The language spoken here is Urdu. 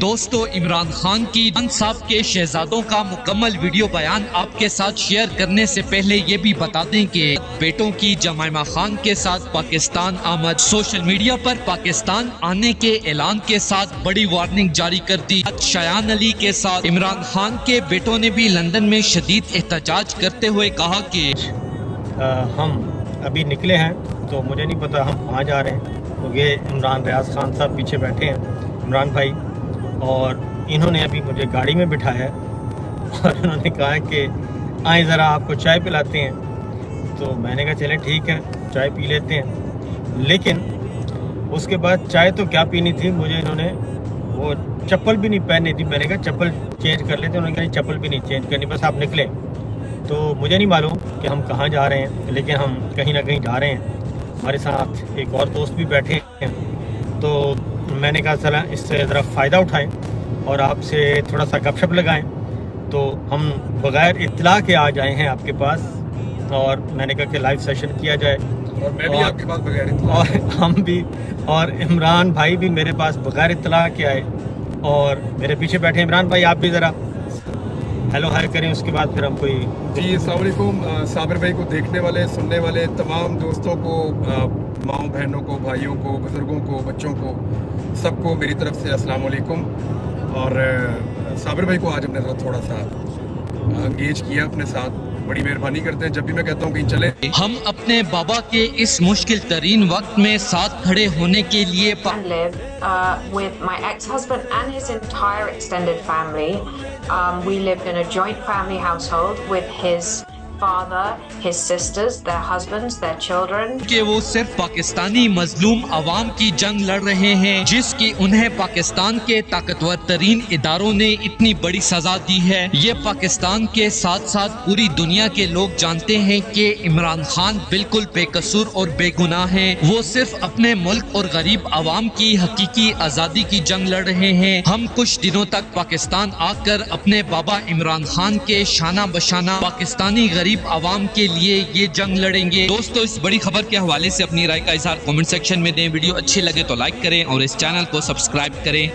دوستو، عمران خان کی خان صاحب کے شہزادوں کا مکمل ویڈیو بیان آپ کے ساتھ شیئر کرنے سے پہلے یہ بھی بتا دیں کہ بیٹوں کی جمائمہ خان کے ساتھ پاکستان آمد سوشل میڈیا پر پاکستان آنے کے اعلان کے ساتھ بڑی وارننگ جاری کر دی۔ شایان علی کے ساتھ عمران خان کے بیٹوں نے بھی لندن میں شدید احتجاج کرتے ہوئے کہا کہ ہم ابھی نکلے ہیں تو مجھے نہیں پتا ہم کہاں جا رہے ہیں، کیونکہ عمران ریاض خان صاحب پیچھے بیٹھے ہیں، عمران بھائی، اور انہوں نے ابھی مجھے گاڑی میں بٹھایا ہے اور انہوں نے کہا کہ آئیں ذرا آپ کو چائے پلاتے ہیں۔ تو میں نے کہا چلیں ٹھیک ہے، چائے پی لیتے ہیں۔ لیکن اس کے بعد چائے تو کیا پینی تھی، مجھے انہوں نے وہ چپل بھی نہیں پہننی تھی۔ میں نے کہا چپل چینج کر لیتے، انہوں نے کہا چپل بھی نہیں چینج کرنی، بس آپ نکلیں۔ تو مجھے نہیں معلوم کہ ہم کہاں جا رہے ہیں، لیکن ہم کہیں نہ کہیں جا رہے ہیں۔ ہمارے ساتھ ایک اور دوست بھی بیٹھے ہیں، تو میں نے کہا چلا اس سے ذرا فائدہ اٹھائیں اور آپ سے تھوڑا سا گپ شپ لگائیں۔ تو ہم بغیر اطلاع کے آ جائے ہیں آپ کے پاس، اور میں نے کہا کہ لائیو سیشن کیا جائے، اور میں بھی آپ کے پاس بغیر اطلاع، اور ہم بھی، اور عمران بھائی بھی میرے پاس بغیر اطلاع کے آئے اور میرے پیچھے بیٹھے۔ عمران بھائی آپ بھی ذرا ہیلو ہائی کریں، اس کے بعد پھر ہم کوئی جی السلام علیکم صابر بھائی کو، دیکھنے والے سننے والے تمام دوستوں کو، ماؤں بہنوں کو، بھائیوں کو، بزرگوں کو، بچوں کو، سب کو میری طرف سے السلام علیکم۔ اور صابر بھائی کو آج ہم نے تھوڑا سا انگیج کیا اپنے ساتھ، بڑی مہربانی کرتے ہیں۔ جب بھی میں کہتا ہوں کہیں چلے، ہم اپنے بابا کے اس مشکل ترین وقت میں ساتھ کھڑے ہونے کے لیے and live with my ex-husband and his entire extended family. We lived in a joint family household with his father, his sisters, their husbands, their children. کہ وہ صرف پاکستانی مظلوم عوام کی جنگ لڑ رہے ہیں، جس کی انہیں پاکستان کے طاقتور ترین اداروں نے اتنی بڑی سزا دی ہے۔ یہ پاکستان کے ساتھ ساتھ پوری دنیا کے لوگ جانتے ہیں کہ عمران خان بالکل بے قصور اور بے گناہ ہیں۔ وہ صرف اپنے ملک اور غریب عوام کی حقیقی آزادی کی جنگ لڑ رہے ہیں۔ ہم کچھ دنوں تک پاکستان آ کر اپنے بابا عمران خان کے شانہ بشانہ پاکستانی غریب عوام کے لیے یہ جنگ لڑیں گے۔ دوستو، اس بڑی خبر کے حوالے سے اپنی رائے کا اظہار کمنٹ سیکشن میں دیں۔ ویڈیو اچھی لگے تو لائک کریں اور اس چینل کو سبسکرائب کریں۔